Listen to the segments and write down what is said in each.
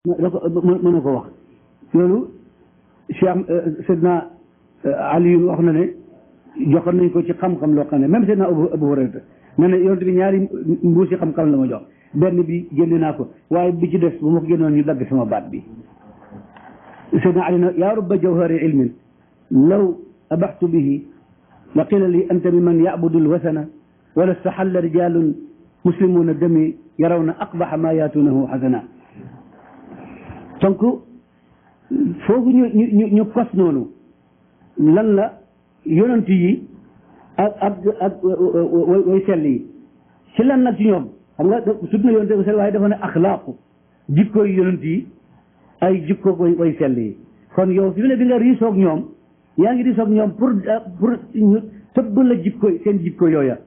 mën na ko wax loolu Cheikh Seydina Ali wax na ne joxoon nañ ko ci xam-xam loo xam ne même Seydina Abu Hurayra ne ne yonent bi ñaari mbuusi xam-xam la ma jox benn bi génne naa ko waaye bi ci des bu ma ko génnoon ñu dagg sama baat bi Seydina Ali na yaa rubba jawhari ilmin law abaxtu bihi la qila li anta mimman yabudu lwasana wala staxalla rijalun muslimuna dami yarawna aqbaxa ma yaatunahu xasana donc foofu ñu kos noonu lan la yonent yi ak way sell yi ci lan nag ci ñoom xam nga sut na yonent way sell waaye dafa ne axlaaqu jikkooy yonent yi ay jikko way sell yi kon yow fi mu ne bi nga riisoog ñoom yaa ngi riisoog ñoom pour ñu tëbb la jikko seen jikko yooya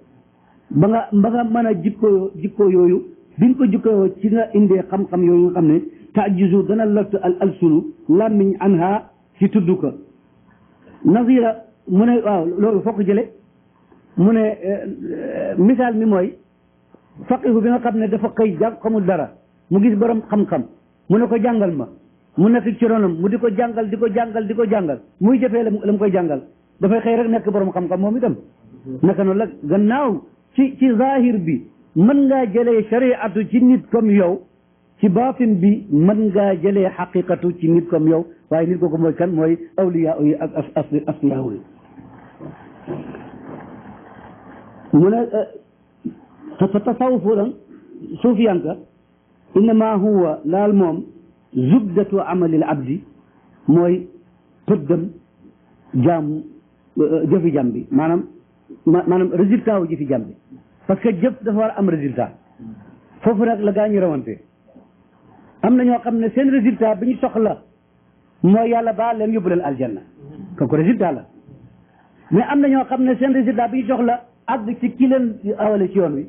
ba nga mën a jikko yooyu bi nga ko jikkoo ci nga indee xam-xam yooyu nga xam ne tajizu dana lottu al alsunu làmmiñ anha ci tudd ko nazira mu ne waaw loolu foo ko jële mu ne misaal mi mooy faqihu bi nga xam ne dafa xëy jàng xamul dara mu gis borom xam-xam mu ne ko jàngal ma mu nekk ci ronam mu di ko jàngal di ko jàngal muy jëfee la mu koy jàngal dafay xëy rek nekk borom xam-xam moom itam naka noonu la gannaaw ci zahir bi mën ngaa jëlee shariatu ci nit comme yow ci baatin bi mën ngaa jëlee xaqiqatu ci nit comme yow waaye nit kooku mooy kan mooy awliya yi ak asliya yi mu ne fa tasawufu lan suufiyanka innama huwa laal moom zubdatu amalil abdi mooy pëddam jaamu jëfi jàm bi maanaam résultat wu jëfi jàm bi parce que jëf dafa war a am résultat foofu nag la gaa ñu rawante am na ñoo xam ne seen résultat bi ñu soxla mooy yàlla baal leen yóbbu leen aljanna kooku résultat la mais am na ñoo xam ne seen résultat bi ñu soxla àgg ci ki leen awale ci yoon wi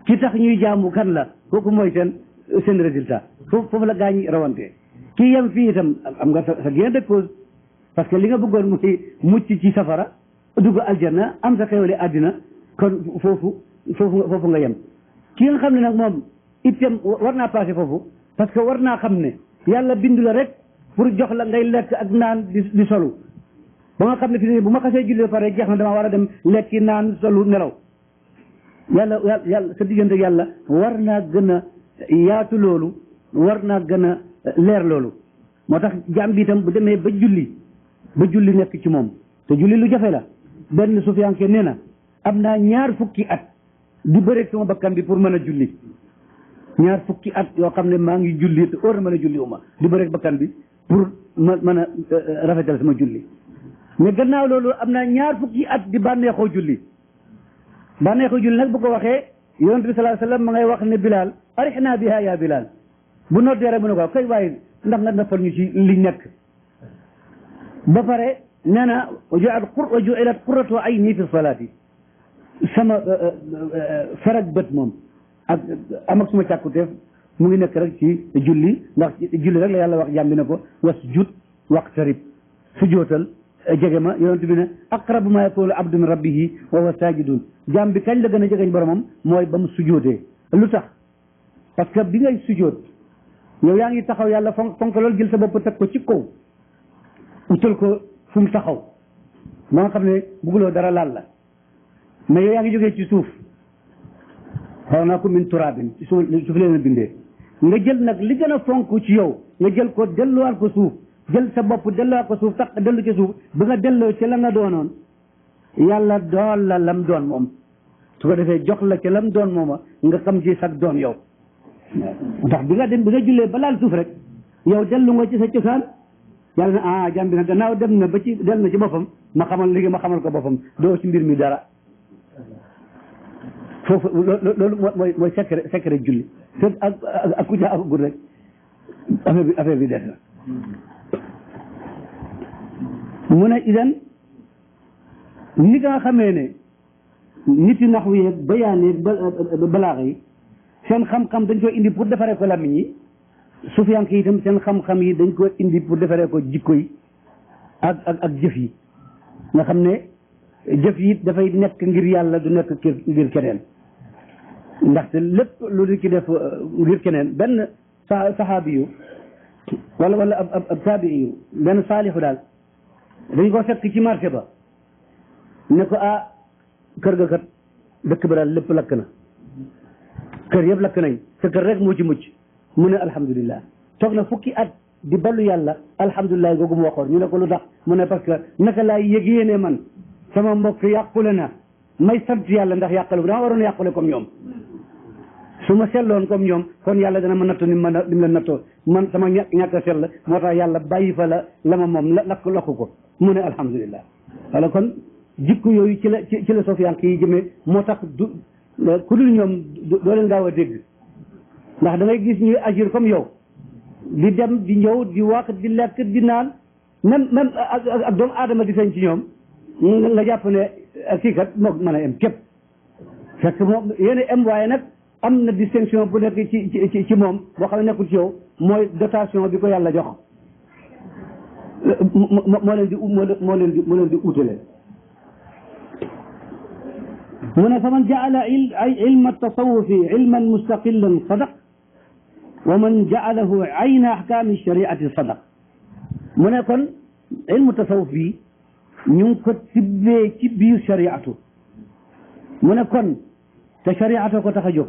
ki tax ñuy jaamu kan la kooku mooy seen résultat foofu la gaa ñi rawante kii yem fii itam am nga sa gain de cause parce que li nga bëggoon muy mucc ci safara dugg aljanna am sa xewale àddina kon foofu nga yem ki nga xam ne nag moom itam war naa passé foofu parce que war naa xam ne yàlla bindu la rek pour jox la ngay lekk ak naan di solu ba nga xam ne fi bu ma xasee julli pare jeex na dama war a dem lekki naan solu nelaw yàlla sa diggante yàlla war naa gën a yaatu loolu war naa gën a leer loolu moo tax jaam bi itam bu demee ba julli nekk ci moom te julli lu jafe la benn sufiyanke nee na am naa 20 fukki at di bëreeg sama bakkan bi pour mën a julli 20 fukki at yoo xam ne maa ngi julli te óor na mën a julli uma di bëreeg bakkan bi pour ma mën a rafetal sama julli mais gannaaw loolu am naa 20 fukki at di bànneexoo julli nag bu ko waxee yonent bi sallallahu alayhi wasallam ma ngay wax ne Bilal arihna biha ya Bilal bu noddee rek mu ne ko kay waaye ndax nga nappal ñu ci li nekk ba pare nee na wa ju'ilat qurratu ayni fi salaati sama farag bët moom ak am ak suma càkkuteef mu ngi nekk rek ci julli ndax julli rek la yàlla wax jàmm bi ne ko wasjud waqtarib sujootal jege ma yonent bi ne aqrabu ma yakunu abdu min rabbihi wa huwa sajidun jàmm bi kañ la gën a jegeñ boromam mooy ba mu sujootee lu tax parce que bi ngay sujoot yow yaa ngi taxaw yàlla fonk loolu jël sa bopp teg ko ci kaw utal ko fu mu taxaw ba nga xam ne bugguloo dara laal la mais yow yaa ngi jógee ci suuf xaw naa ko min turaabin ci suuf leen a bindee nga jël nag li gën a fonk ci yow nga jël ko delluwaat ko suuf jël sa bopp delluwaat ko suuf tax dellu ci suuf ba nga delloo ci la nga doonoon yàlla dool la lam doon moom su ko defee jox la ci lam doon mooma nga xam ci sag doon yow ndax bi nga jullee ba laal suuf rek yow dellu nga ci sa cosaan yàlla na jàmm bi nag gannaaw dem na na ci boppam ma xamal ko boppam doo ci mbir mi dara foofu loolu mooy secret julli ak ku ca agul rek affaire bi des na mu ne idan ni nga xamee ne nit yi nax wi bayaan yi balaax yi seen xam-xam dañ koy indi pour defaree ko làmmiñ yi sufiyank yi itam seen xam-xam yi dañ ko indi pour defaree ko jikko yi ak jëf yi nga xam ne jëf yi dafay nekk ngir yàlla du nekk ngir keneen ndaxte lépp lu di ci def ngir keneen benn saxaabi yu wala ab taabii yu benn saalixu daal dañ ko fekk ci marché ba ne ko kër ga kat dëkk ba daal lépp lakk na kër yëpp lakk nañ sa kër rek moo ci mucc mu ne alhamdulilah toog na fukki at di ballu yàlla alhamdulilah googu mu waxoon ñu ne ko lu tax mu ne parce que naka laay yëgee ne man sama mbokk yàqule na may sant yàlla ndax yàqale dama waroon yàqule comme ñoom su ma selloon comme ñoom kon yàlla dana ma nattu ni mu la nattoo man sama ñàkk a sell moo tax yàlla bàyyi fa la ma moom lakk ko mu ne alhamdulilah wala kon jikko yooyu ci la sofiyanke yi jëmee moo tax ku dul ñoom doo leen gaaw a dégg ndax da ngay gis ñuy agir comme yow di dem di ñëw di wax di lekk di naan même ak doomu aadama di feeñ ci ñoom nga jàpp ne kii kat moo mën a em képp fekk moom yéen a em waaye nag am na distinction bu nekk ci moom boo xam ne nekkul ci yow mooy dotation bi ko yàlla jox moo leen di utale mu ne fa man jaala ilma tasawufi ilman mustaqillan sadaq wa man jaalahu ayna ahkaami shariati sadaq mu ne kon ilmu tasawuf bi ñu ngi ko tibbee ci biir shariatu mu ne kon te shariatu ko tax a jóg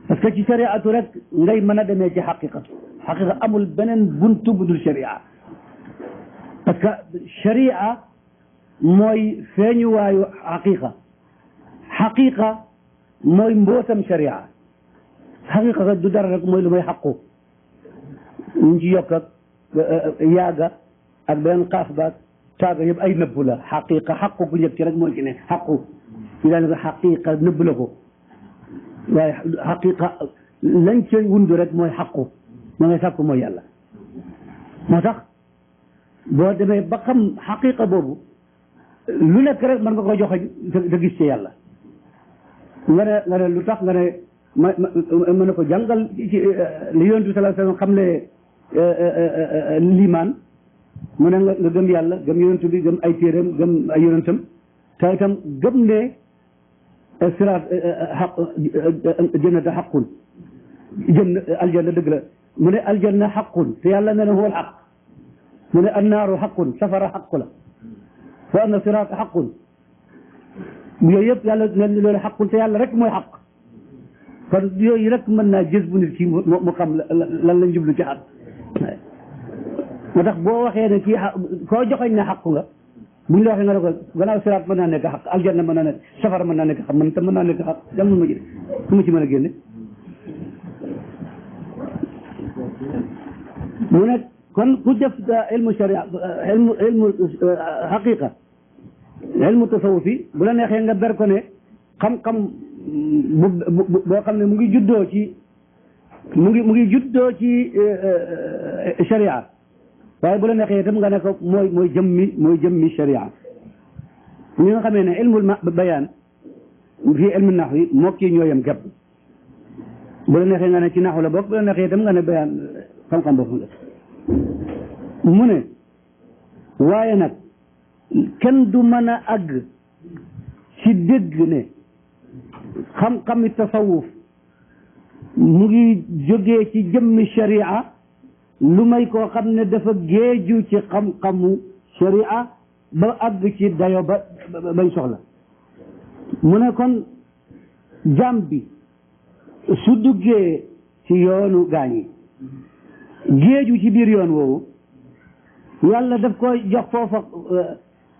parce que ci shariatu rek ngay mën a demee ci xaqiqatu xaqiqa amul beneen buntu bu dul sharia parce que sharia mooy feeñuwaayu xaqiqa mooy mbootam sharia xaqiqa du dara rek mooy lu may xaqu ñu ci yokk ak yaaga ak beneen xaaf baag taaga yëpp ay nëbb la xaqiqa xaqu bu njëkk ci rek moo ci ne xaqu ci daane ko xaqiqa nëbb la ko waaye xaqiqa lañ ca wundu rek mooy xaqu ma ngay sàkku mooy yàlla moo tax boo demee ba xam xaqiqa boobu lu nekk rek mën nga ko joxe te gis ci yàlla nga ne lu tax nga ne ma ne ko jàngal ci li yonent bi sallallahu alayhi wasallam xam ne liimaan mu ne nga gëm yàlla gëm yonent bi gëm ay téeréem gëm ay yonentam te itam gëm ne siraat jannata xaqun aljanna dëgg la mu ne aljanna xaqun te yàlla ne na huwa alxaq mu ne annaaru xaqun safara xaq la wa anna siraata xaqun yooyu yëpp yàlla ne loolu xaqun te yàlla rek mooy xaq kon yooyu rek mën naa gis bu nit ki mu xam lan lañ jublu ci xaq moo tax boo waxee ne kii koo joxoñ ne xaq nga buñ la waxee nga ne ko gannaaw siraat mën naa nekk xaq aljanna mën naa nekk safara mën naa nekk xaq man tam mën naa nekk xaq jàngul ma ji su ma ci mën a génne mu ne kon ku def ilmu sharia ilmu xaqiqa ilmu tasawufi bu la neexee nga ber ko ne xam-xam boo xam ne mu ngi juddoo ci sharia waaye bu la neexee itam nga ne ko mooy jëmmi sharia ñi nga xamee ne ilmul bayaan fii ilmu naxw yi moo kii ñooyam képp bu la neexee nga ne ci naxw la bokk bu la neexee itam nga ne bayaan xam-xam boobu la mu ne waaye nag kenn du mën a àgg ci dégg ne xam-xami tasawuf mu ngi jógee ci jëmmi sharia lu may koo xam ne dafa géeju ci xam-xamu sharia ba àgg ci dayo bañ soxla mu ne kon jaam bi su duggee ci yoonu gaañi géeju ci biir yoon woowu yàlla daf koy jox foofa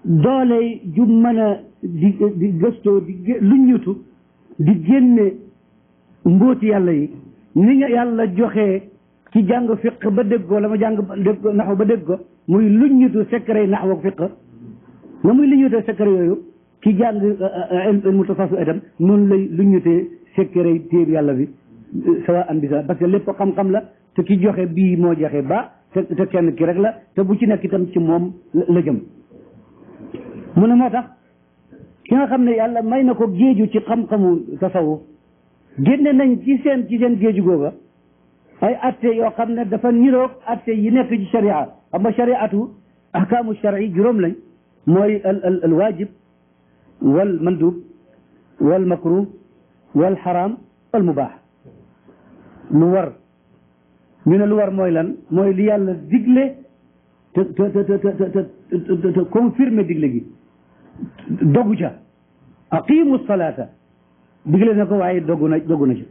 doole ju mën a di gëstoo lu ñutu di génne mbóoti yàlla yi ni nga yàlla joxee ci jàng fiq ba dégg ko la ma jàng dégg ko naxw ba dégg ko muy lu ñutu secret naxw ak fiq nga muy lu ñutee secret yooyu ki jàng ilmu tasawuf itam noonu lay lu ñutee secret téeb yàlla bi sawa an bi sa parce que lépp xam-xam la te ki joxe bii moo joxe ba te kenn ki rek la te bu ci nekk itam ci moom la jëm mu ne moo tax ki nga xam ne yàlla may na ko géeju ci xam-xamu tasawuf génne nañ ci seen géeju googa ay atte yoo xam ne dafa niroog atte yi nekk ci sharia xam nga shariatu ahkaamu shari juróom lañ mooy al waajib wal mandub wal makruh wal xaram wal mubaax lu war ñu ne lu war mooy lan mooy li yàlla digle te confirmer digle gi dogu ca aqimu salata digle na ko waaye dogu na ci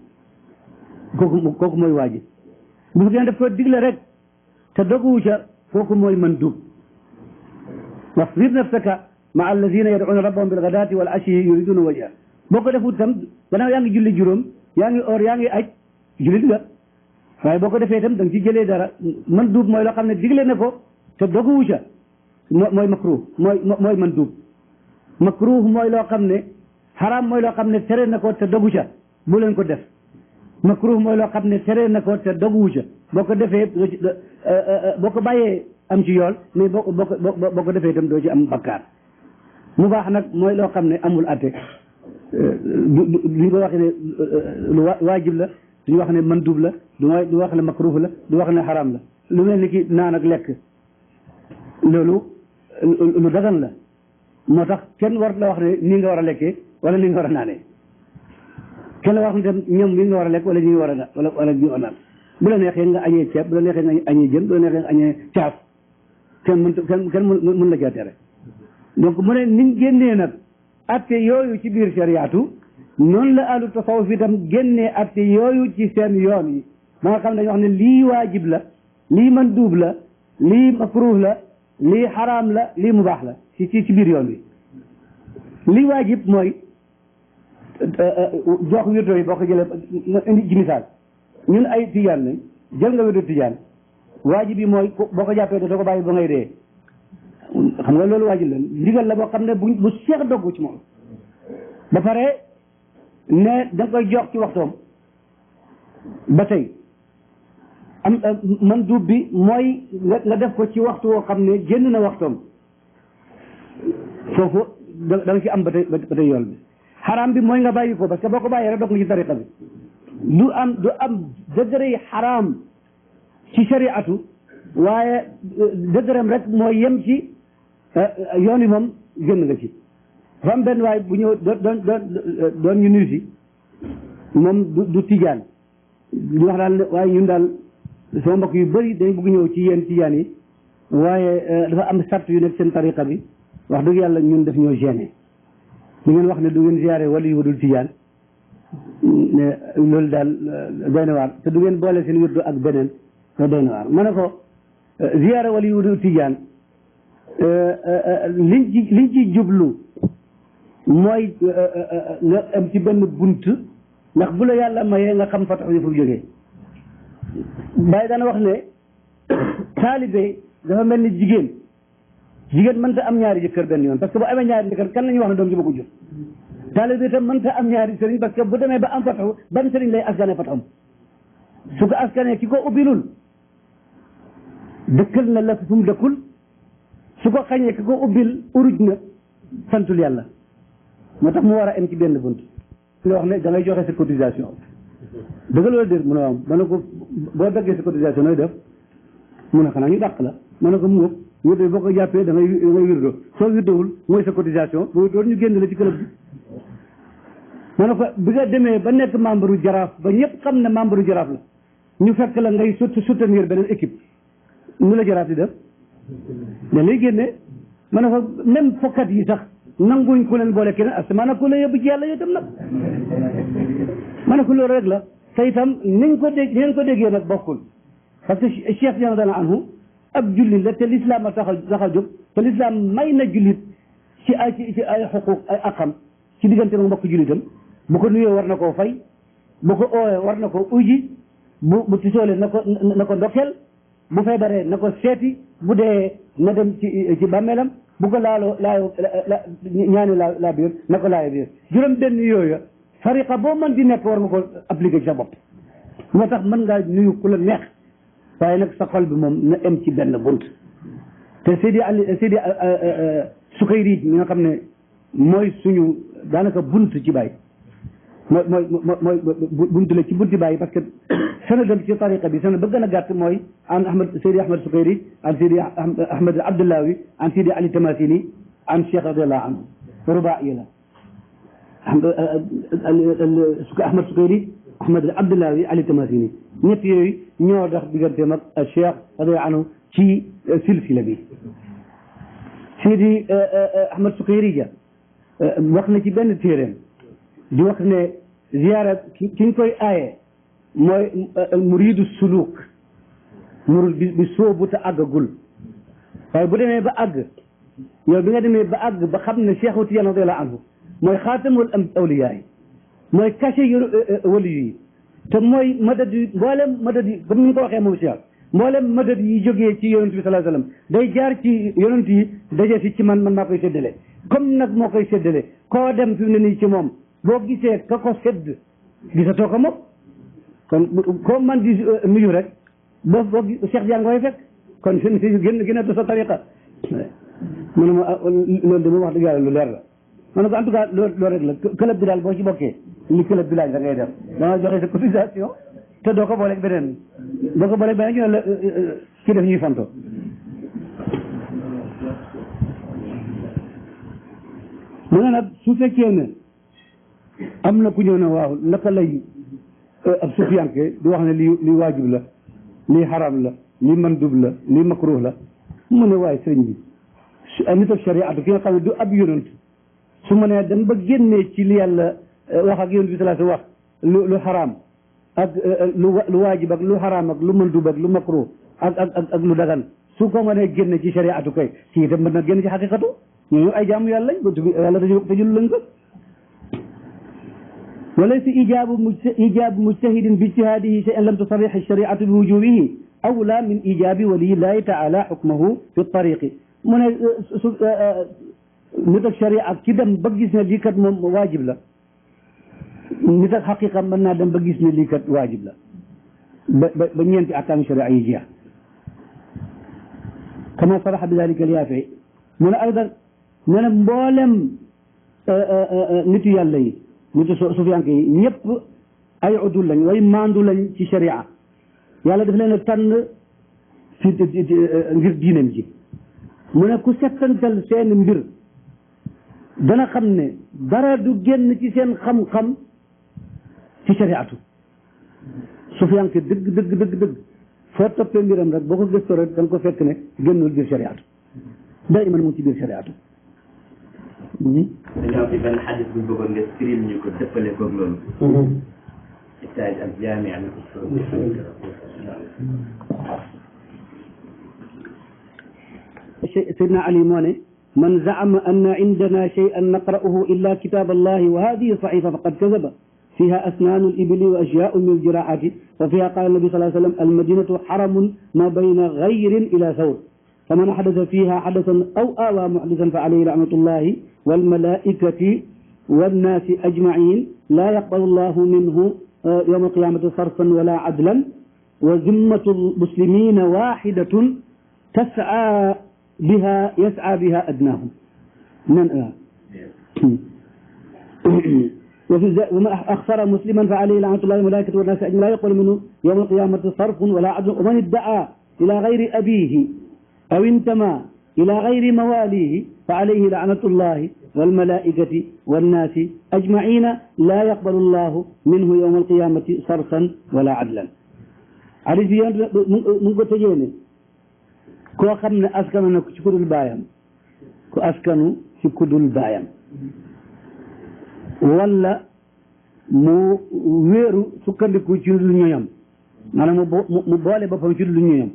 kooku mooy waajib bu fekkee daf ko digle rek te doguwu ca kooku mooy mandub wasbir nafsaka ma alladina yad'una rabbahum bil ghadati wal ashi yuriduna wajha boo ko defut tam gannaaw yaa ngi julli juróom yaa ngi or yaa ngi aj jullit nga waaye boo ko defee itam da nga ci jëlee dara mandub mooy loo xam ne digle na ko te doguwu ca mooy makruh mooy mandub makruh mooy loo xam ne xaraam mooy loo xam ne tere na ko te dogu ca bu leen ko def makruh mooy loo xam ne tere na ko te doguwu ca boo ko defee boo ko bàyyee am ci yool mais boo ko defee itam doo ci am bakkaar mu baax nag mooy loo xam ne amul atte duñ ko wax ne lu waajib la duñu wax ne mandub la du wax ne makruh la du wax ne xaraam la lu mel ni ki naan ak lekk loolu lu dagan la moo tax kenn war la wax ne nii nga war a lekkee wala nii nga war a naanee kenn wax ne tam ñoom lii nga war a lekk wala ñi nga war a naan wala ñi nga war a naan bu la neexee nga añee ceeb bu la neexee nga añee jën bu la neexee nga añee caaf kenn mën la caa tere donc mu ne niñ génnee nag atte yooyu ci biir shariatu noonu la ahlu tasawuf itam génnee atte yooyu ci seen yoon yi ba nga xam ne dañoo wax ne lii waajib la lii manduub la lii makruh la lii xaraam la lii mubaax la ci biir yoon wi lii waajib mooy jox wirdo yi boo ko jëlee indi ci misaal ñun ay tijaan lañ jël nga wirdo tijaan waajib yi mooy boo ko jàppee doo ko bàyyi ba ngay dee xam nga loolu waajib la ndigal la boo xam ne bu seex doggu ci moom ba pare ne da nga koy jox ci waxtoom ba tey am mandub bi mooy nga def ko ci waxtu woo xam ne génn na waxtoom foofu da nga ci am ba tey yool bi xaraam bi mooy nga bàyyi ko parce que boo ko bàyyee rek dog nga ci tariqa bi du am degré yi xaraam ci shariatu waaye degrém rek mooy yem ci yoon yi moom génn nga ci dafa am benn waaye bu ñëw doon ñu nuyu si moom du tijaan ñu wax daal waaye ñun daal sama mbokk yu bëri dañ bëgg ñëw ci yéen tijaan yi waaye dafa am sart yu nekk seen tariqa bi wax dëgg yàlla ñun daf ñoo gêné du ngeen wax ne du ngeen ziyaare wala yu dul tijaan loolu daal doy na waar te du ngeen boole seen wirdu ak beneen te doy na waar ma ne ko ziyaare wala yu dul tijaan liñ ci jublu mooy nga am ci benn bunt ndax bu la yàlla mayee nga xam fatax yi fu jógee Baye dana wax ne taalibe dafa mel ni jigéen mënta am ñaari jëkkër benn yoon parce que bu amee ñaari jëkkër kan la ñuy wax ne doom ji ba ko jur taalibe itam mënta am ñaari sëriñ parce que bu demee ba am fataxu ban sëriñ lay askane fataxam su ko askanee ki ko ubbilul dëkkal na la fu mu dëkkul su ko xañee ki ko ubbil uruj na santul yàlla moo tax mu war a am ci benn bunt nga wax ne da ngay joxe sa cotisation dëgg la déet mu ne waaw ma ne ko boo daggee sa cotisation nooy def mu ne xanaa ñu dàq la ma ne ko mu ngóob wirdo boo ko jàppee da ngay wirdo soo wirdowul mooy sa cotisation boo doon ñu génn la ci club bi ma ne ko bi nga demee ba nekk membre jaraaf ba ñëpp xam ne membre jaraaf la ñu fekk la ngay soutenir beneen équipe nu la jaraaf di def da lay génne ma ne ko même fokkat yi sax nanguñ ku leen boole keneen as ma ne ko la yóbbu ci yàlla yow itam nag ma ne ko loolu rek la te itam niñ ko déggee nag bokkul parce que Cheikh Diagne dana anhu ab jullit la te l'islam a tax a jóg te l'islam may na jullit ci ay xuquq ay aqam ci diggante mag mbokk jullitam bu ko nuyoo war na koo fay bu ko oowee war na ko uji bu tisoolee na ko ndokkeel bu feebaree na ko seeti bu dee na dem ci bàmmeelam bu ko ñaani laa biir na ko laaya biir juróom benn yooyu fariqa boo mën di nekk war nga ko appliqué ci sa bopp moo tax mën ngaa nuyu ku la neex waaye nag sa xol bi moom na em ci benn bunt te Seydi Sukayri mi nga xam ne mooy suñu daanaka bunt ci Baay mooy bunt la ci bunti Baay parce que sanadam ci tariqa bi sanad ba gën a gàtt mooy an Seydi Ahmad Sukayri an Seydi Ahmad Abdullawi an Seydi Ali Tamasini an Cheikh radiallahu anhu rubaaiya la Ahmad Sukayri Ahmad Abdullahi Ali Tamasini ñett yooyu ñoo dox digganteem ak Cheikh radiyallahu anhu ci silsila bi. Sidi Ahmad Sukayrija wax na ci benn téeréem di wax ne ziyaara ki ñu koy aaye mooy muridu suluk murul bi soobu te àggagul waaye bu demee ba àgg yow bi nga demee ba àgg ba xam ne Cheikh Tijaan radiyallahu anhu mooy xaatamul awliyaa yi mooy cachet yu wali yi te mooy madad yi mboolem madad yi comme ni ñu ko waxee moom Cheikh mboolem madad yi jógee ci yonent bi sallallahu alayhi wasallam day jaar ci yonent yi daje si ci man maa koy séddale comme nag moo koy séddale koo dem fi mu ne nii ci moom boo gisee ka ko sédd gisatoo ko moom kon koo man di nuyu rek boo Cheikh Diagne koy fekk kon fi gën a sa tariqa mu ne ma loolu de moom wax dëgg yàlla lu leer la ma ne ko en tout cas loolu rek la club bi daal boo ci bokkee li club bi laaj da ngay def danga joxe sa cotisation te doo ko booleeg beneen boo ko booleeg beneen ñu ne la ci def ñuy fanto mu ne nag su fekkee ne am na ku ñëw ne waaw naka lay ab sufiyanke di wax ne li waajib la lii xaram la lii mandub la lii makruh la mu ne waaye sëriñ bi nit ak shariatu ki nga xam ne du ab yonent su ma nee dem ba génnee ci li yàlla wax ak yonent bi sallallahu alayhi wasallam wax lu xaraam ak lu waajib ak lu xaraam ak lu mandub ak lu makruh ak lu dagan su ko mënee génne ci shariatu kay ci itam mën na génn ci xaqiqatu ñooñu ay jaamu yàlla lañ yàlla tëjul lañ ko وليس إيجاب مجتهد باجتهاده شيئا لم تصرح الشريعة بوجوبه أولى من إيجاب ولي الله تعالى حكمه في الطريق من نتك الشريعة كده بجسنا لي كت واجب لا نتك حقيقة من نادم بجسنا لي كت واجب لا بنيان في أحكام الشريعة يجيها كما صرح بذلك اليافعي من أيضا من مبولم نتي يالله nitu sufiyanke yi ñëpp ay udul lañ way maandu lañ ci sharia yàlla daf leen a tànn ci ngir diinam ji mu ne ku settantal seen mbir dana xam ne dara du génn ci seen xam-xam ci shariatu sufiyanke dëgg foo toppee mbiram rek boo ko gëstoo rek da nga ko fekk ne génnul biir shariatu day man mu ci biir shariatu dañoo fi benn xadis bu ñu bëggoon nga firim ñu ko dëppale koog loolu. istaaj ak jaami al usul. Seydina Ali moo ne man zaama anna indana shay'an naqra'uhu illa kitab allahi wa hadihi sahifa faqad kazaba fiha asnanu al-ibli wa ashya'u min al-jira'ati wa fiha qala an-nabi sallallahu alayhi wa sallam al-madinatu haramun ma bayna ghayrin ila thawr فمن حدث فيها حدثا أو آوى محدثا فعليه لعنة الله والملائكة والناس أجمعين لا يقبل الله منه يوم القيامة صرفا ولا عدلا وذمة المسلمين واحدة يسعى بها أدناهم وما أخسر مسلما فعليه لعنة الله والملائكة والناس أجمعين لا يقبل منه يوم القيامة صرف ولا عدل ومن ادعى إلى غير أبيه أو انتمى إلى غير مواليه فعليه لعنة الله والملائكة والناس أجمعين لا يقبل الله منه يوم القيامة صرفا ولا عدلا علي زيان من قلت جيني كو خمنا أسكننا شكر البايم كو أسكنوا شكر البايم ولا مو ويرو سكندكو ci lu ñoyam manam mu boole bopam ci lu ñoyam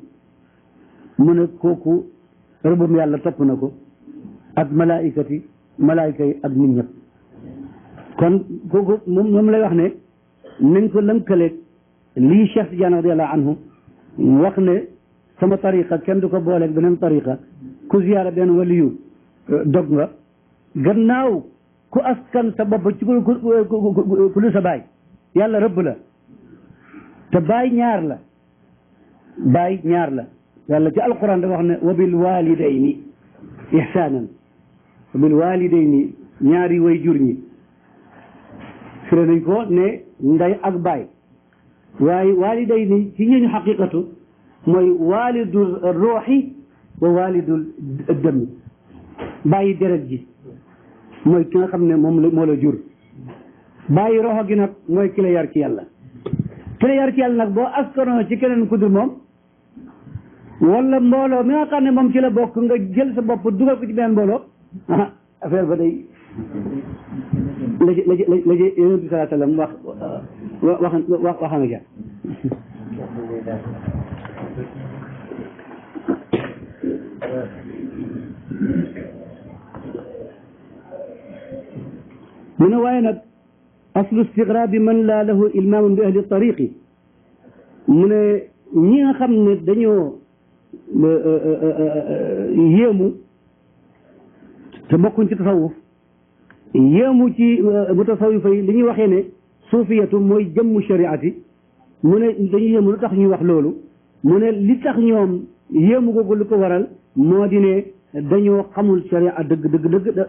mu ne kooku rëbbum yàlla topp na ko ak malaayika yi ak nit ñëpp kon kooku moom lay wax ne nañ ko lënkaleeg lii Cheikh Tidiane radiyallahu anhu wax ne sama tariqa kenn du ko booleeg beneen tariqa ku ziyaara benn waliyu dog nga gannaaw ku askan sa bopp ci ku lu sa baay yàlla rëbb la te baay ñaar la yàlla ci alquran dafa wax ne wa bil walidayni ihsanan wa bil walidayni ñaari way jur ñi firi nañ ko ne nday ak baay waaye walidayni ci ñooñu xaqiqatu mooy walidul ruuxi wa walidul dëmm bàyyi deret ji mooy ki nga xam ne moo la jur bàyyi roxo gi nag mooy ki la yar ci yàlla ki la yar ci yàlla nag boo askanoo ci keneen ku dul moom wala mbooloo mi nga xam ne moom ci la bokk nga jël sa bopp dugal ko ci beneen mbooloo ah affaire ba day la ci yonent bi sallallahu alayhi wa sallam wax nga ja mu ne waaye nag aslu istigraabi man laa lahu ilmaamun bi ahli tariqi mu ne ñi nga xam ne dañoo yéemu te bokkuñ ci tasawuf yéemu ci mutasawifa yi li ñuy waxee ne suufiyatu mooy jëmmu shariati mu ne dañu yéemu lu tax ñuy wax loolu mu ne li tax ñoom yéemu googu lu ko waral moo di ne dañoo xamul sharia dëgg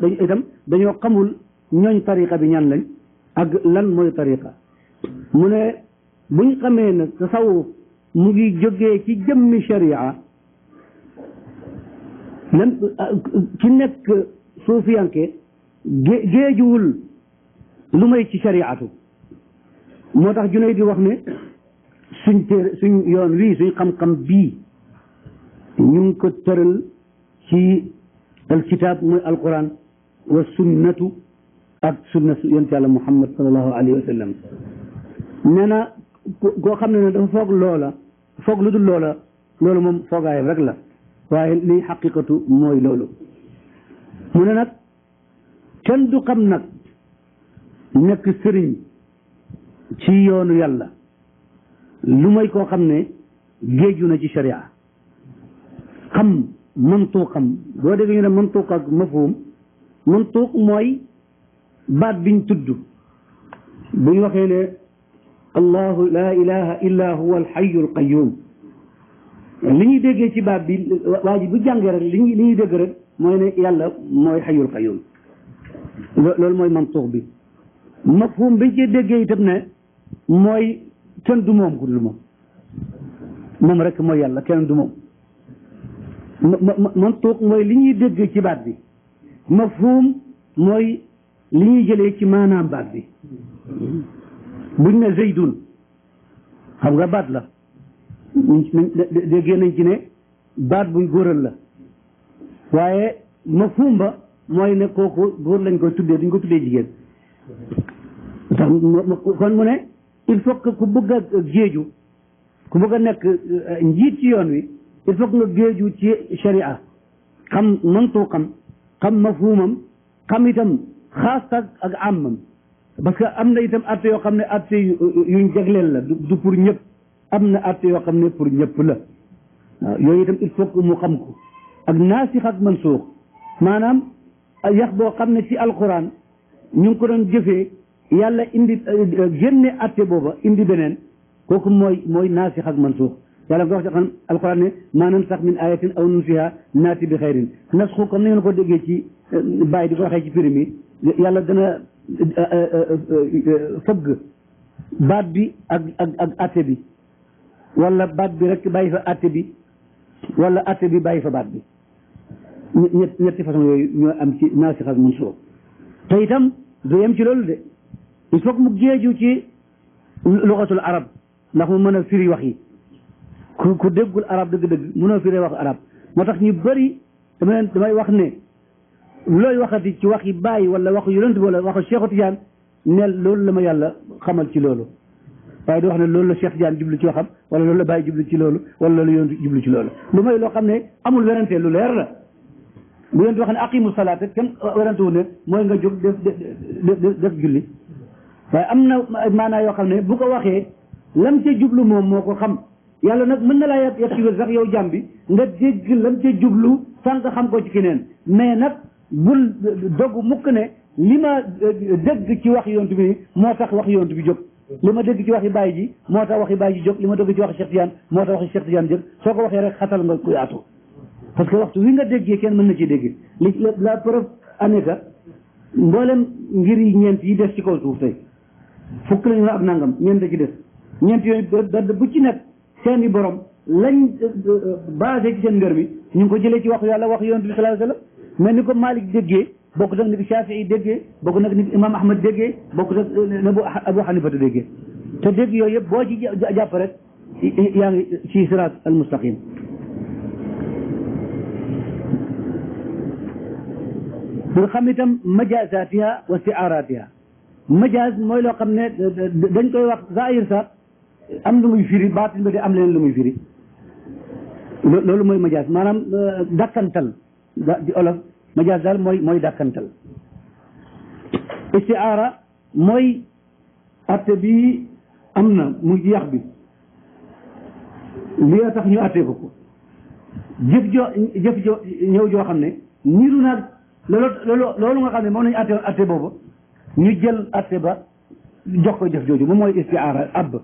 dañu itam dañoo xamul ñooñ tariqa bi ñan lañ ak lan mooy tariqa mu ne buñ xamee ne tasawuf mu ngi jógee ci jëmmi sharia lan ci nekk suufiyanke géejuwul lu may ci shariatu moo tax Junayd di wax ne suñ yoon wii suñ xam-xam bii ñu ngi ko tëral ci alkitab mooy alquran wa sunnatu ak sunna yonent yàlla Muhammad sallallahu alayhi wa sallam nee na koo xam ne dafa foog loola foog lu dul loola loolu moom foogaayam rek la waaye li xaqiqatu mooy loolu mu ne nag kenn du xam nag nekk sëriñ ci yoonu yàlla lu may koo xam ne géeju na ci sharia xam mantuuqam boo déggee ñu ne mantuuq ak mafhum mantuuq mooy baat biñ tudd buñ waxee ne allahu la ilaha illa huwa alxayu alqayum li ñuy déggee ci baat bi waa ji bu jàngee rek li ñuy dégg rek mooy ne yàlla mooy xayul qayum loolu mooy mantuux bi mafhum biñ ci déggee itam ne mooy kenn du moom ku dul moom rek mooy yàlla kenn du moom mantuux mooy li ñuy dégg ci baat bi mafhum mooy li ñuy jëlee ci maanaam baat bi buñ ne zaydun xam nga baat la déggee nañ ci ne baat buñ góoral la waaye mafhum ba mooy ne kooku góor lañ koy tuddee duñ ko tuddee jigéen tax kon mu ne il faut que ku bëgg a géeju ku bëgg a nekk njiit ci yoon wi il faut que nga géeju ci sharia xam mantuqam xam mafhumam xam itam xaas ak amam parce que am na itam atte yoo xam ne atte yuñ jagleel la du pour ñëpp am na atte yoo xam ne pour ñëpp la waaw yooyu itam il faut que mu xam ko ak naasix ak mansuux maanaam yax boo xam ne ci alquran ñu ngi ko doon jëfee yàlla indi génne atte booba indi beneen kooku mooy naasix ak mansuux yàlla nga wax ci xam alquran ne maa nansax min ayatin aw nunsiha naati bi xayrin nasxu comme ni ngeen ko déggee ci bàyyi di ko waxee ci prix mi yàlla dana fëgg baat bi ak atte bi wala baat bi rek bàyyi fa atte bi wala atte bi bàyyi fa baat bi ñetti façon yooyu ñoo am ci naasix ak mansuux te itam du yem ci loolu de il faut que mu géeju ci lugatul arab ndax mu mën a firi wax yi ku déggul arab dëgg-dëgg mënoo firi wax arab moo tax ñu bëri damay wax ne looy waxati ci wax yi bàyyi wala waxu yonent bi wala waxu Cheikh Tidiane neel loolu la ma yàlla xamal ci loolu waaye di wax ne loolu la Cheikh Tidiane jublu ci waxam wala loolu la bàyyi jublu ci loolu wala loolu yonent jublu ci loolu lu may loo xam ne amul werante lu leer la bu yonent wax ne aqimu salaat kenn werante wu ne mooy nga jóg def julli waaye am na maanaa yoo xam ne bu ko waxee lam ca jublu moom moo ko xam yàlla nag mën na laa yàq ci wér sax yow jàmm bi nga dégg lam ca jublu sànq xam ko ci keneen mais nag bul dogu mukk ne li ma dégg ci wax yonent bi moo tax wax yonent bi jóg li ma dégg ci waxi bàyyi ji moo tax waxi bàyyi ji jóg li ma dégg ci waxi Cheikh Tidiane moo tax waxi Cheikh Tidiane jóg soo ko waxee rek xatal nga ku yaatu parce que waxtu wi nga déggee kenn mën na ci dégg la preuve aneka mboolem ngir yi ñeent yi des ci kaw suuf tey fukk lañu la ak nangam ñeent ci des ñeent yooyu bu ci nekk seeni borom lañ basé ci seen ngër mi ñu ngi ko jëlee ci wax yàlla wax yonent bi sallallahu alayhi wasallam mais ni ko Malik déggee bokk nag ni ko Shafii déggee bokk nag ni ko Imam Ahmad déggee bokk nag na bu Abu Hanifa déggee te dégg yooyu yëpp boo ci jàpp rek yaa ngi ci siraat al mustaqim nga xam itam majazaatiha wa istiaaraatiha majaz mooy loo xam ne dañ koy wax zahir sax am lu muy firi baatin ba di am leen lu muy firi loolu mooy majaz maanaam dàkkantal di olof majaz daal mooy dàkkantal istiaara mooy atte bi am na mu yax bi li tax ñu attee ko jëf joo ñëw joo xam ne niiru naag loolu nga xam ne moom nañu atte boobu ñu jël atte ba jox ko jëf jooju moom mooy istiaara abb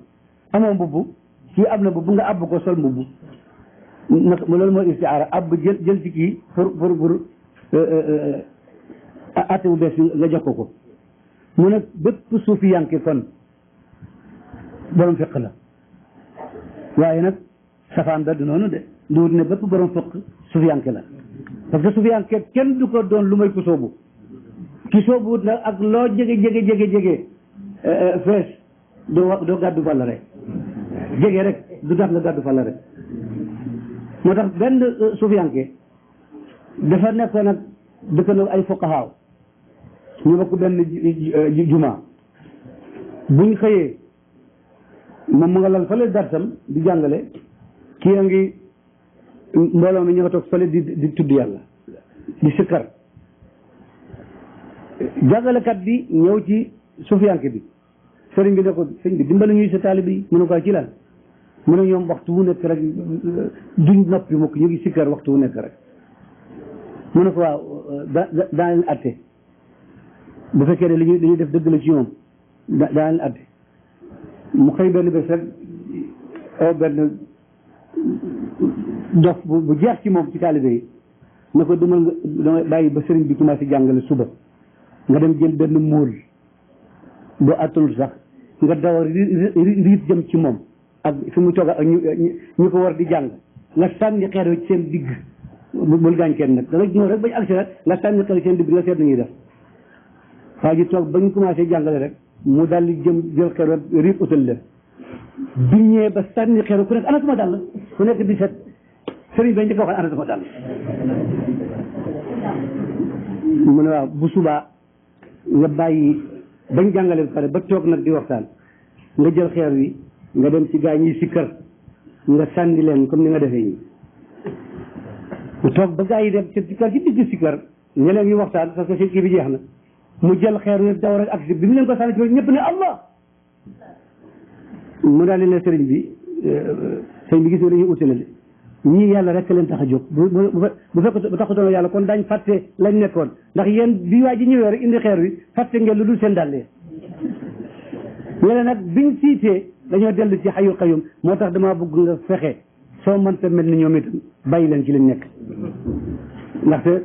amoo mbubb kii am na mbubb nga abb ko sol mbubb loolu mooy istiaara abb jël ci kii pour atte bu bees nga jox ko mu ne bépp suufiyanke kon borom fiq la waaye nag safaan ba du noonu de duut ne bépp borom fiq suufiyanke la parce que suufiyanke kenn du ko doon lu may ku soobu ki soobuwut nag ak loo jege fees doo gàddu fàlla rek jege rek du tax nga gàddu fàlla rek moo tax benn suufiyanke dafa nekkoon nag dëkkandoo ay fuqahaaw ñu bokk benn juma buñ xëyee moom mu nga lal fële darsam di jàngale kii a ngi mbooloo mi ñu nga toog fële di tudd yàlla di sikkar jàngalekat bi ñëw ci sufiyanke bi sëriñ bi ne ko sëriñ bi dimbali ñuy sa taalibe yi mu ne ko ci lan mu ne ñoom waxtu wu nekk rek duñ noppi mukk ñu ngi sikkar waxtu wu nekk rek mu ne ko waaw daa leen atte bu fekkee ne li ñuy def dëgg la ci ñoom daa leen atte mu xëy benn bés rek benn dof bu jeex ci moom ci taalibe yi ne ko demal nga bàyyi ba sëriñ bi commencé jàngale suba nga dem jël benn móol boo attanul sax nga daw riit jëm ci moom ak fi mu toog ak ñu ko war di jàng nga sànni xeer ci seen digg bul gaañ kenn nag da nga ñëw rek bañ agsi rek nga sànni xeer seen digg nga seet nañuy def waa ji toog ba ñu commencé jàngale rek mu daal di jël xeer riit utal leen bi ñëwee ba sànni xeer ku nekk ana sama dàll ku nekk di set sëriñ bañ njëkk a wax ana sama dàll mu ne waaw bu subaa nga bàyyi bañ jàngale ba pare ba toog nag di waxtaan nga jël xeer wi nga dem ci gaa ñi sikkar nga sànni leen comme ni nga defee ñi mu toog ba gaa yi dem ci sikkar ci digg sikkar ñeneen ñu waxtaan parce que si kii bi jeex na mu jël xeer wi daw rek ak si bi mu leen ko sànni ci ñëpp ne Allah mu daal di ne sëriñ bi gis nga dañuy utile ñii yàlla rek leen tax a jóg bu fekk bu taxutoon yàlla kon daañ fàtte lañ nekkoon ndax yéen bi waa ji ñëwee rek indi xeer wi fàtte ngeen lu dul seen dàllee ñene nag biñ siitee dañoo dellu ci xayu xayum moo tax damaa bëgg nga fexe soo mënta mel ni ñoom itam bàyyi leen ci lañ nekk ndaxte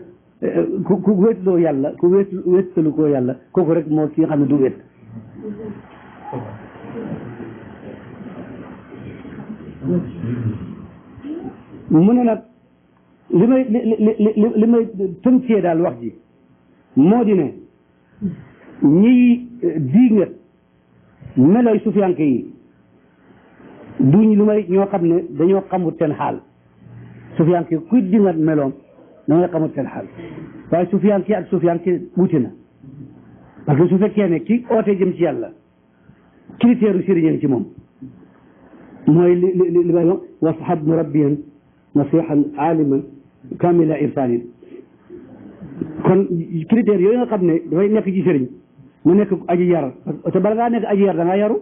ku wéetloo yàlla ku wéetalu koo yàlla kooku rek moo ki nga xam ne du wéet mu ne nag li may tënkee daal wax ji moo di ne ñiy diingat meloy sufiyanke yi duñ lu may ñoo xam ne dañoo xamut seen xaal sufiyanke kuy diingat meloom da ngay xamut seen xaal waaye sufiyanke ak sufiyanke wuti na parce que su fekkee ne ki oote jëm ci yàlla critère u sëriñ ci moom mooy li may wax wasxab murabbiyan nasihan aliman kamila irfanin kon critères yooyu nga xam ne dafay nekk ci sëriñ mu nekk aji yar te bala ngaa nekk aji yar da ngaa yaru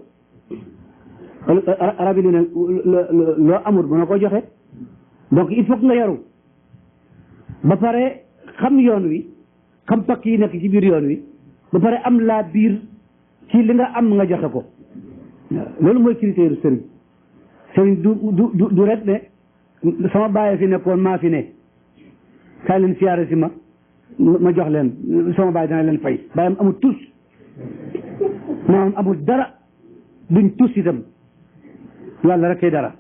arab yi ne loo amul mën na ko joxe donc il faut que nga yaru ba pare xam yoon wi xam pakk yi nekk ci biir yoon wi ba pare am laa biir ci li nga am nga joxe ko loolu mooy critère sëriñ sëriñ du rek ne sama bàyyi fi nekkoon maa fi ne kaay leen siyaare si ma jox leen sama bàyyi dana leen fay bàyyam amul tus maanaam amul dara duñ tus itam yàlla rek kay dara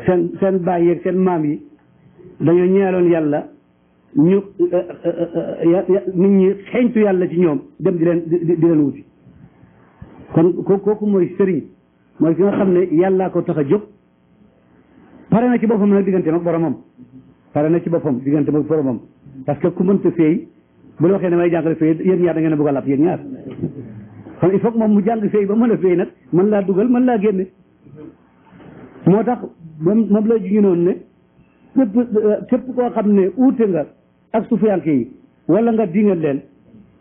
seen bàyyi yeeg seen maam yi dañoo ñeeloon yàlla ñu nit ñi xeeñtu yàlla ci ñoom dem di leen wuti kon kooku mooy sëriñ mooy ki nga xam ne yàllaa ko tax a jóg pare na ci boppam nag diggante mag boromam pare na ci boppam diggante mag boromam parce que ku mënta feey bu la waxee ne may jàngale feey yéen ñaar da ngeen a bëgg a làpp yéen ñaar kon il faut que moom mu jàng feey ba mën a feey nag mën laa dugal mën laa génne moo tax moom la ñu noonu ne képp koo xam ne uute nga ak sufiyanke yi wala nga dingal leen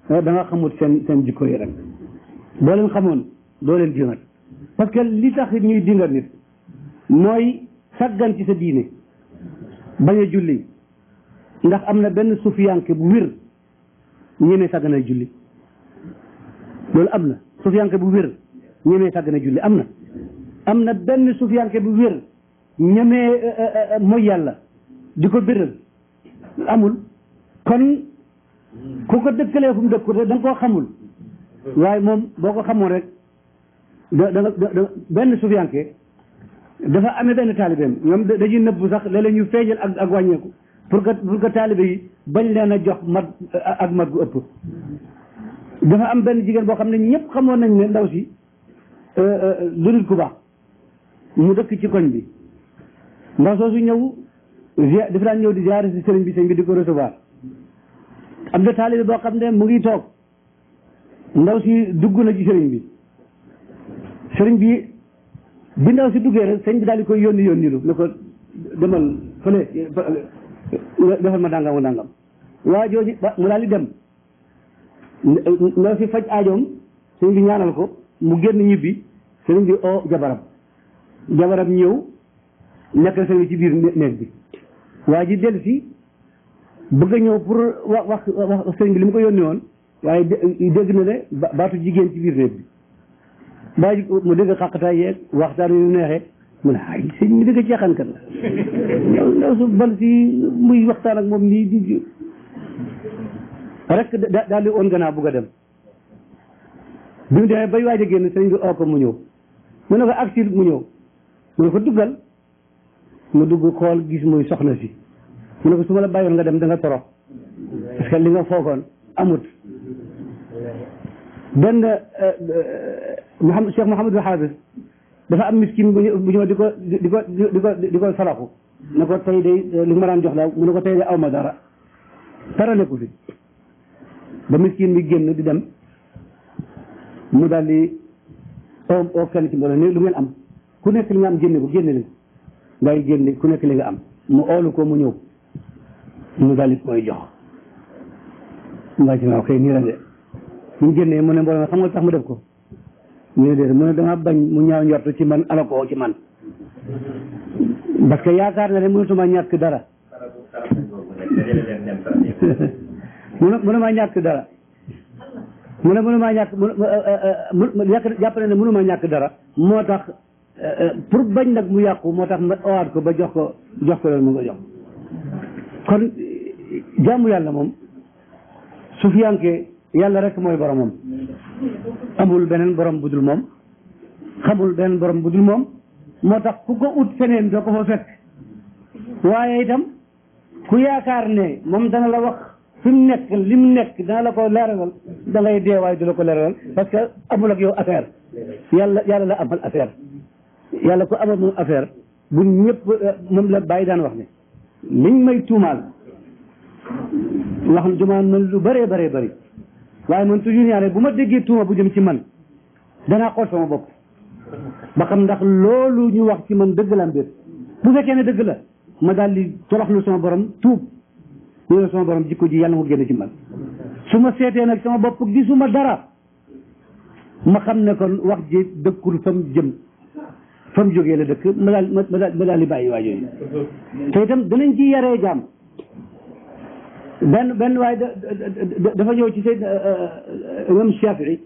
da nga xamut seen jikko yi rek boo leen xamoon doo leen dingal parce que li tax ñuy dingal nit mooy sàggan ci sa diine bañ a julli ndax am na benn sufiyanke bu wér ñemee sàgganay julli loolu am na sufiyanke bu wér ñemee sàgganay julli am na benn sufiyanke bu wér ñemee mooy yàlla di ko béral amul kon ku ko dëkkalee fu mu dëkku da nga koo xamul waaye moom boo ko xamoon rek da benn sufiyanke dafa amee benn taalibeem ñoom dañuy nëbbu sax léeg-léeg ñu feeñal ak wàññeeku pour que taalibe yi bañ leen a jox mat ak mat gu ëpp dafa am benn jigéen boo xam ne ñëpp xamoon nañ ne ndaw si du nit ku baax mu dëkk ci koñ bi ndaw soosu ñëw dafa daan ñëw di ziare si sëriñ bi di ko recevoir am na taalibe boo xam ne mu ngi toog ndaw si dugg na ci sëriñ bi bi ndaw si duggee rek sëñ bi daal di koy yónni lu ne ko demal fële defal ma dàngam dàngam waa jooju mu daal di dem ndaw si faj aajoom sëñ bi ñaanal ko mu génn ñibbi sëriñ bi oo jabaram ñëw nekk sëñ bi ci biir néeg bi waa ji dellu si bëgg a ñëw pour wax sëñ bi li mu ko yónni woon waaye dégg na ne baatu jigéen ci biir néeg bi baa ji mu dégg xàqataay yeeg waxtaan yu neexee mu ne ay sëñ mi dégg ceexankat la ndaw su bal si muy waxtaan ak moom nii di rek daal di oon gannaaw bugg a dem bi mu demee bay waaj a génn sëñ bi oo ko mu ñëw mu ne ko agsi mu ñëw mu ne ko duggal mu dugg xool gis muy soxna si mu ne ko su ma la bàyyoon nga dem da nga torox parce que li nga foogoon amut benn Cheikh Mouhamadou Hafiz dafa am miskin bu ñëw di ko saraxu ne ko tey de li ma daan jox la mu ne ko tey de aw ma dara nekku fi ba miskin bi génn di dem mu daal di oo kenn ci mbooloo ne lu ngeen am ku nekk li nga am génne ko génne li ngay génne ku nekk li nga am mu oolu ko mu ñëw mu daal di koy jox nga ci waaw kay nii la de mu génnee mu ne mbooloo ma xam nga tax mu def ko ñu ne déedéet mu ne dama bañ mu ñaaw njortu ci man ala ko ci man parce que yaakaar na ne mënatuma ñàkk dara mu ne maa ñàkk dara mu ne mënumaa ñàkk jàpp na ne mënumaa ñàkk dara moo tax pour bañ nag mu yàqu moo tax ma owaat ko ba jox ko loolu mu nga jox kon jaamu yàlla moom sufiyanke yàlla rek mooy boromam amul beneen borom budul moom xamul beneen borom budul moom moo tax ku ko ut feneen doo ko fa fekk waaye itam ku yaakaar ne moom dana la wax fi mu nekk li mu nekk dana la ko leeralal da ngay dee waaye du la ko leeralal parce que amul ak yow affaire yàlla la amal affaire yàlla ko amal moom affaire bu ñëpp moom la bàyyi daan wax ne liñ may tuumaal wax jumaa man lu bëree bëri waaye man toujours ñaare bu ma déggee tuuma bu jëm ci man danaa xool sama bopp ba xam ndax loolu ñu wax ci man dëgg la am déet bu fekkee ne dëgg la ma daal di toroxlu sama borom tuub ñu ne sama borom jikko ji yàlla mu génn ci man su ma seetee nag sama bopp gisuma dara ma xam ne kon wax ji dëkkul fa mu jëm fa mu jógee la dëkk ma daal di bàyyi waa yooyu te itam danañ ci yaree jaam benn waaye dafa ñëw ci seen imam Shafii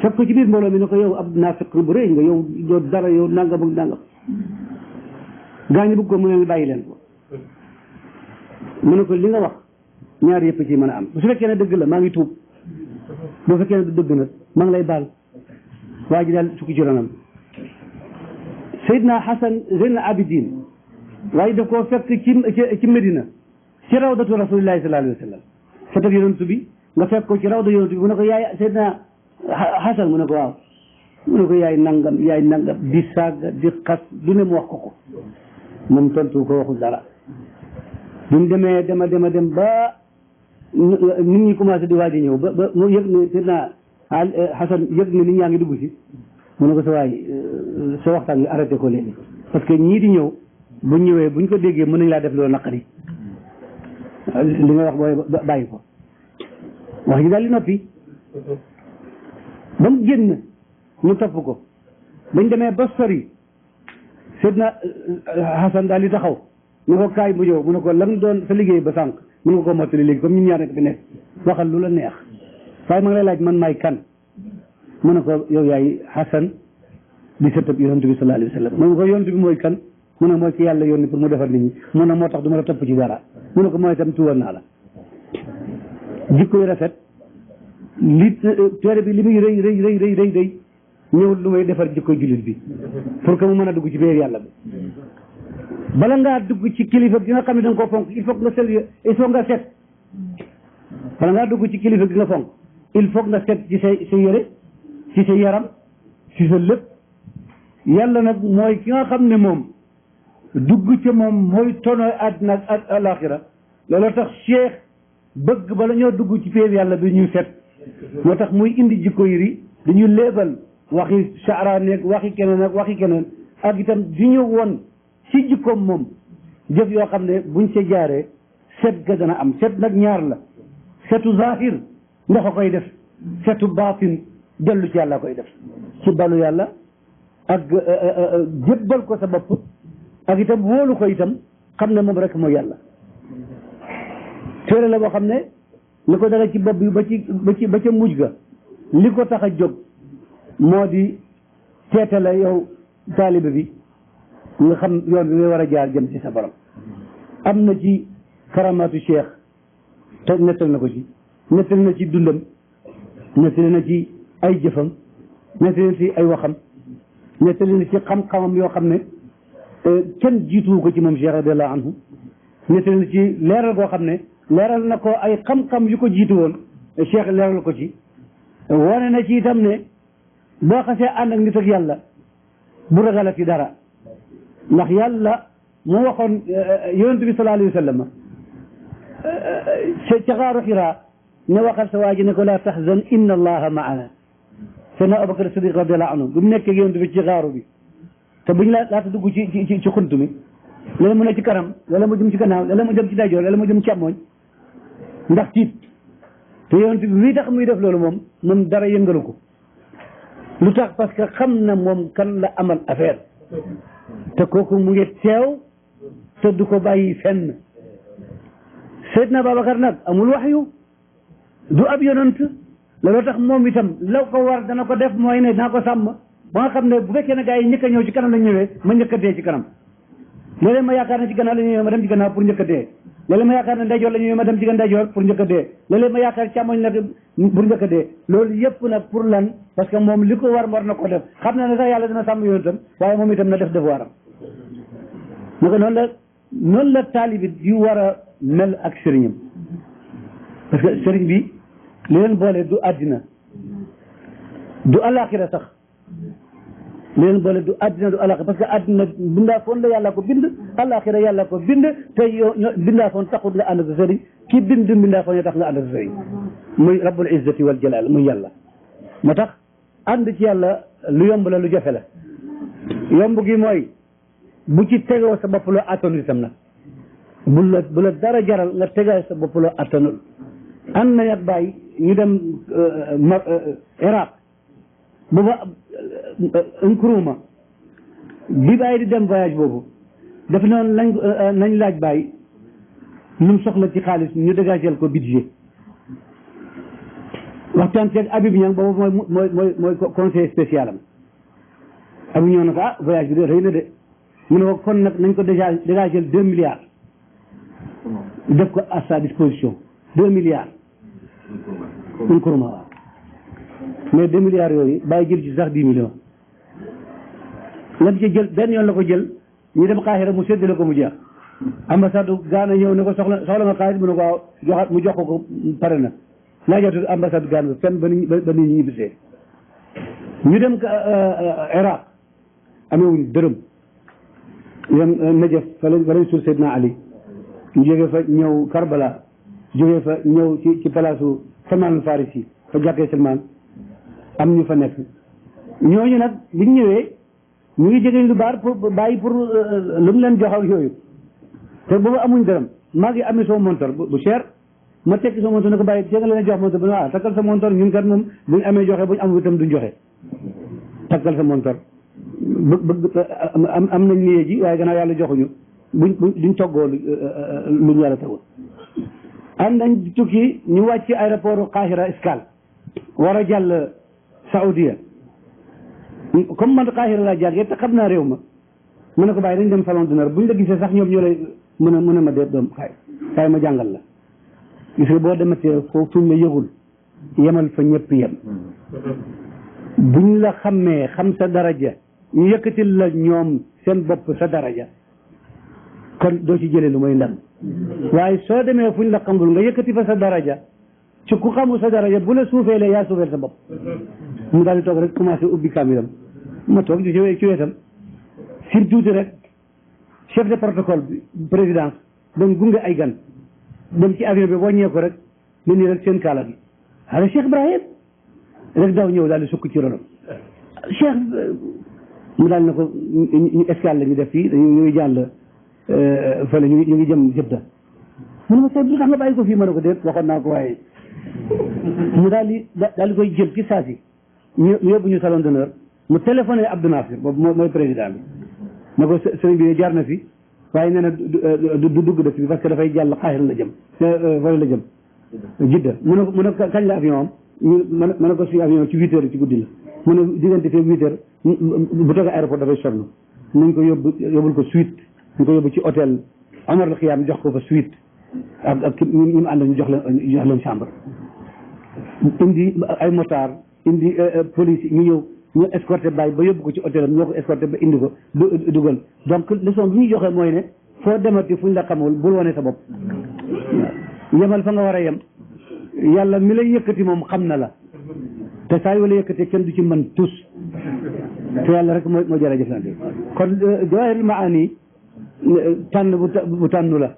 fekk ko ci biir mbooloo mi ne ko yow ab naafiq bu rëy nga yow doo dara yow nangam ak nangam gaañu bëgg ko mu ne bàyyi leen ko mu ne ko li nga wax ñaar yëpp ci mën a am su fekkee ne dëgg la maa ngi tuub boo fekkee ne du dëgg nag maa ngi lay baal waa ji daal sukki ci ronam Seydina Hasan Zeynal Abidin waaye daf koo fekk ci Medina ci rawdatu rasulillahi sallallahu alayhi wa sallam fa teg yonent bi nga fekk ko ci rawda yonent bi mu ne ko yaay Seydina Xasan mu ne ko waaw mu ne ko yaay nangam di saaga di xas du ne mu wax ko moom tontu ko waxul dara duñ demee dem ba nit ñi commencé di waaj a ñëw ba mu yëg ne te naa Xasan yëg ne nit ñaa ngi dugg si mu ne ko sa waay sa waxtaan bi arrêté ko léegi parce que ñii di ñëw buñ ñëwee buñ ko déggee mën nañ laa def loolu naqari li nga wax booy bàyyi ko wax ji daal di noppi ba mu génn ñu topp ko bañ demee ba sori Seydina Xasan daal di taxaw ne ko kaay mu ñëw mu ne ko lan doon sa liggéey ba sànq mu ne ko mottali léegi comme ñun ñaar nekk fi nekk waxal lu la neex waaye ma ngi lay laaj man maay kan mu ne ko yow yaay Xasan di sëtëb yonent bi sallallahu alayhi wa sallam mu ne ko yonent bi mooy kan mu ne mooy ki yàlla yónni pour mu defar nit ñi mu ne moo tax du ma la topp ci dara mu ne ko mooy itam tuwal naa la jikko yu rafet li téere bi li muy rëy ñëwul lu may defar jikko jullit bi pour que mu mën a dugg ci biir yàlla bi bala ngaa dugg ci kilifa gi nga xam ne da nga koo fonk il faut nga sérieux il faut nga set bala ngaa dugg ci kilifa gi nga fonk il faut nga set ci sa yére ci sa yaram ci sa lépp yàlla nag mooy ki nga xam ne moom dugg ci moom mooy tonooy àddina ak alaxira looloo tax cheikh bëgg bala ñoo dugg ci péeb yàlla bi ñuy set moo tax muy indi jikko yi dañu léebal waxi saaraane ak waxi keneen ak itam di ñu won ci jikkoom moom jëf yoo xam ne buñ ca jaaree set ga dana am set nag ñaar la setu zahir ndox a koy def setu baatin dellu ci yàlla koy def ci balu yàlla ak jébbal ko sa bopp ak itam wóolu ko itam xam ne moom rek mooy yàlla téere la boo xam ne li ko dara ci bopp bi ba ca mujj ga li ko tax a jóg moo di teetale yow taalibe bi nga xam yoon bi ngay war a jaar jëm ci sa borom am na ci karamaatu cheikh te nettal na ko ci nettal na ci dundam nettali na ci ay jëfam nettali na ci ay waxam nettali na ci xam-xamam yoo xam ne kenn jiituwu ko ci moom cheikh radiallahu anhu nettali na ci leeral koo xam ne leeral na ko ay xam-xam yu ko jiitu woon cheikh leeral ko ci wane na ci itam ne boo xasee ànd ak nit ak yàlla bu ragalati dara ndax yàlla moo waxoon yonent bi sallallahu alayhi wa sallam ca xaaru Xiraa ne waxal sa waa ji ne ko laa taxzan inna allaha maana seydna Abubakar Sadiq radiallahu anhu bu mu nekkee yonent bi ci xaaru bi te buñ laata dugg ci xunt mi léeg mu ne ci kanam wala mu jëm ci gannaaw wala mu jëm ci ndeyjoor wala mu jëm càmmooñ ndax tiit te yonent bi lii tax muy def loolu moom dara yëngalu ko lu tax parce que xam na moom kan la amal affaire te kooku mu ngi teew te du ko bàyyi fenn Seydina Babacar nag amul waxyu du ab yonent looloo tax moom itam la ko war dana ko def mooy ne dinaa ko sàmm ba nga xam ne bu fekkee ne gars yi njëkk a ñëw ci kanam la ñëwee ma njëkk a dee ci kanam léeg-léeg ma yaakaar ne ci gannaaw la ñëwee ma dem ci gannaaw pour njëkk a dee léeg-léeg ma yaakaar ne ndeyjoor la ñëwee ma dem ci ndeyjoor pour njëkk a dee léeg-léeg ma yaakaar càmmoñ la pour njëkk a dee loolu yëpp nag pour lan parce que moom li ko war na ko def xam na ne sax yàlla dina sàmm yoon itam waaye moom itam na def devoir am ma ko noonu la taalibi di war a mel ak sëriñam parce que sëriñ bi li leen boole du àddina du alaxira sax li leen boole du àddina du alaxira parce que àddina bindaa foon la yàlla ko bind alaxira yàlla ko bind te yow bindaa foon taxut nga ànd ak sëriñ ki bind bindaa foon tax nga ànd ak sëriñ muy rabbul izzati wal jalal muy yàlla moo tax ànd ci yàlla lu yomb la lu jafe la yomb gi mooy bu ci tegoo sa bopp loo attanul itam nag bu la dara jaral nga tegal sa bopp loo attanul ànd nañ ak bàyyi ñu dem Iraq booba Nkrumah bi bàyyi di dem voyage boobu daf noonu nañ laaj bàyyi lu mu soxla ci xaalis ñu dégagel ko budget waxtaan ceeg Habib Niang boobu mooy conseiller spécial am Habib Niang na ko voyage bi de rëy na de mu ne ko kon nag nañ ko dégagel 2 milliards def ko à sa disposition 2 milliards Nkrumah waaw mais 2 milliards yooyu bàyyi jël ci sax 10 millions lan ci jël benn yoon la ko jël ñu dem Qahira mu séddale ko mu jeex ambassade Ghana ñëw ne ko soxla nga xaalis mu ne ko waaw mu jox ko pare na laajatul ambassade Ghana fenn ba nit ñi ñibbisee ñu dem Iraq amewuñ dërëm dem Najaf fa lañ suul Seydina Ali ñu jógee fa ñëw Karbala jógee fa ñëw ci palaasu Salman Farisi fa jàkkee Salman am ñu fa nekk ñooñu nag biñ ñëwee ñu ngi jege lu baar pour bàyyi pour lu mu leen jox ak yooyu te boobu amuñ dërëm maa ngi amee sama montor bu cher ma tekki sama montor ne ko bàyyi te nga leen jox montor bi waaw takkal sa montor ñun kat moom buñ amee joxe buñ amul itam duñ joxe takkal sa montor am nañ liggéey ji waaye gannaaw yàlla joxuñu duñ toggoo luñ yàlla tawul am nañ tukki ñu wàcc aéroport Qahira Escale war a jàll Saoudia comme man Qahira laa jàggee te xam naa réew ma ne ko bàyyi dañ dem salon d'honneur buñ la gisee sax ñoom ñoo lay mën a ma dee doom kaay ma jàngal la gis nga boo dematee foofu fuñ la yëgul yemal fa ñëpp yem buñ la xammee xam sa daraja ñu yëkkatil la ñoom seen bopp sa daraja kon doo ci jëlee lu mooy ndam waaye soo demee fuñ la xamul nga yëkkati fa sa daraja ci ku xamul sa daraja bu la suufeelee yaa suufeel sa bopp mu daal di toog rek commencé ubbi kaamilam ma toog ci wetam surtout rek chef de protocole bi présidence doon gunge ay gan dem ci avion bi wàññee ko rek nit ñi rek seen kaala bi ala Cheikh Ibrahim rek daw ñëw daal di sukk ci ronam Cheikh mu daal ne ko ñu escale la ñu def fii ñu ngi jàll fële ñu ngi jëm Jidda mu ne ma seet lu tax nga bàyyi ko fii ma ne ko déet waxoon naa ko waaye mu daal di koy jël ci saa si ñu yóbbu ñu salon d'honneur mu téléphoné Abdou Nasir boobu mooy président bi ne ko sëriñ bi jaar na fi waaye nee na du dugg dëkk bi parce que dafay jàll Qahira la jëm fële la jëm Jidda mu ne kañ la avion am ma ne ko suñu avion ci 8 heures ci guddi la mu ne diggante fii 8 heures bu toogee aéroport dafay sonn nañ ko yóbbul ko suite ñu ko yóbbu ci hôtel Omar al Xiyaam jox ko fa suite ak ñu mu ànd ñu jox leen chambre indi ay motard indi police ñu escorté bàyyi ba yóbbu ko ci hôtel am ñoo ko escorté ba indi ko dugal donc leçon bi ñuy joxe mooy ne foo demati fuñ la xamul bul wane sa bopp yemal fa nga war a yem yàlla mi lay yëkkati moom xam na la te saa yu la yëkkatee kenn du ci mën tus te yàlla rek moo jërë jëflante kon Jawaahirul Maani tànn bu tànnu la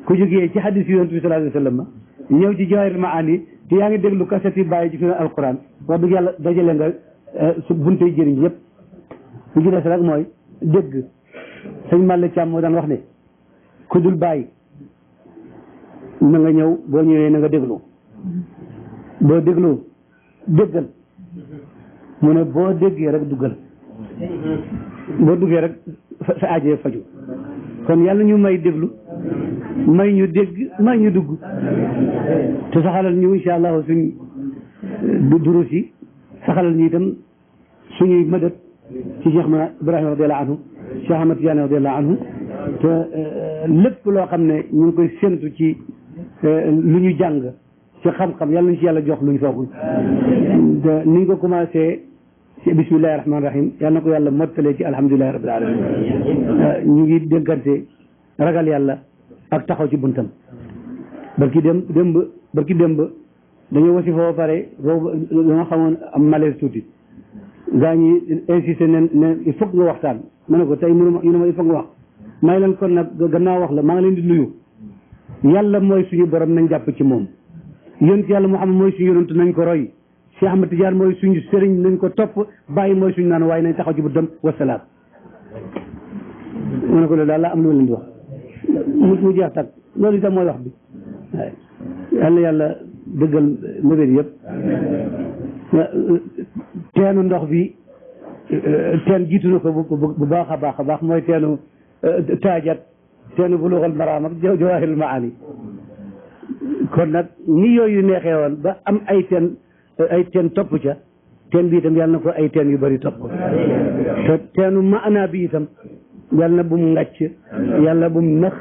ku jógee ci hadis yonent bi sallallahu alayhi wa sallam ñëw ci Jawaahirul Maani te yaa ngi déglu kaset yi bàyyi ci fi alquran wax dëgg yàlla dajale nga su buntey jëriñ yëpp lu ci des rek mooy dégg sëñ Malick Thiam moo daan wax ne ku dul bàyyi na nga ñëw boo ñëwee na nga déglu boo déglu déggal mu ne boo déggee rek duggal boo duggee rek sa aajee faju kon yàlla ñu may déglu may ñu dégg may ñu dugg te saxalal ñu insha allahu suñ durus yi saxalal ñu itam suñuy mëdët ci Cheikh ma Ibrahima radiallahu anhu Cheikh Ahmad Tidiane radiallahu anhu te lépp loo xam ne ñu ngi koy séntu ci lu ñu jàng ci xam-xam yàlla nañ ci yàlla jox luñ foogul te ni ñu ko commencé ci bismillahi rahmaani rahim yàlla na ko yàlla mottalee ci alhamdulilahi rabbil alamin ñu ngi déggante ragal yàlla ak taxaw ci buntam barki démb dañoo wasi foo pare boobu dama xamoon am malaise tuuti gaa ñi insisté ne il faut nga waxtaan ma ne ko tey mënuma ñu ne ma il faut nga wax may leen kon nag gannaaw wax la maa ngi leen di nuyu yàlla mooy suñu borom nañ jàpp ci moom yonent yàlla Muhammad mooy suñu yonent nañ ko roy Cheikh Ahmad Tidiane mooy suñu sëriñ nañ ko topp bàyyi mooy suñu naan waaye nañ taxaw ci buntam wasalaam ma ne ko loolu daal laa am lu ma leen di wax mu jeex tag loolu itam mooy wax bi waaye yàlla dëggal mbébét yëpp teenu ndox bi teen jiitu na ko bu baax a baax mooy teenu taajat teenu buluuxal maraam ak Jawaahirul Maani kon nag ni yooyu neexee woon ba am ay teen topp ca teen bi itam yàlla na ko ay teen yu bëri topp te teenu maanaa bi itam yàlla na bu mu ngàcc yàlla bu mu nax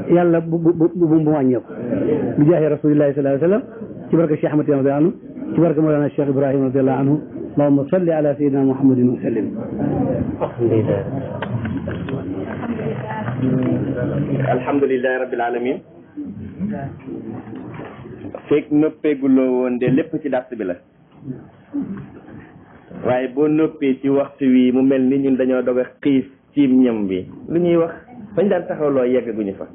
yàlla bu mu wàññeeku bi jaahi rasulillahi sallallahu alayhi wa sallam ci barke Cheikh Ahmad radiallahu anhu ci barke Mawlana Cheikh Ibrahima radiallahu anhu allahumma salli ala sayyidina Muhammadin wa sallim alhamdulillahi rabbil alamin fekk nëppeeguloo woon de lépp ci dars bi la waaye boo noppee ci waxtu wi mu mel ni ñun dañoo dog a xiif ciim ñam bi lu ñuy wax fañ daan taxawloo yeggaguñu fa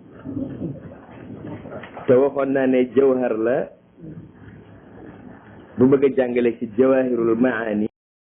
te waxoon naa ne jawhar la bu bëgg a jàngale ci jawahirul maani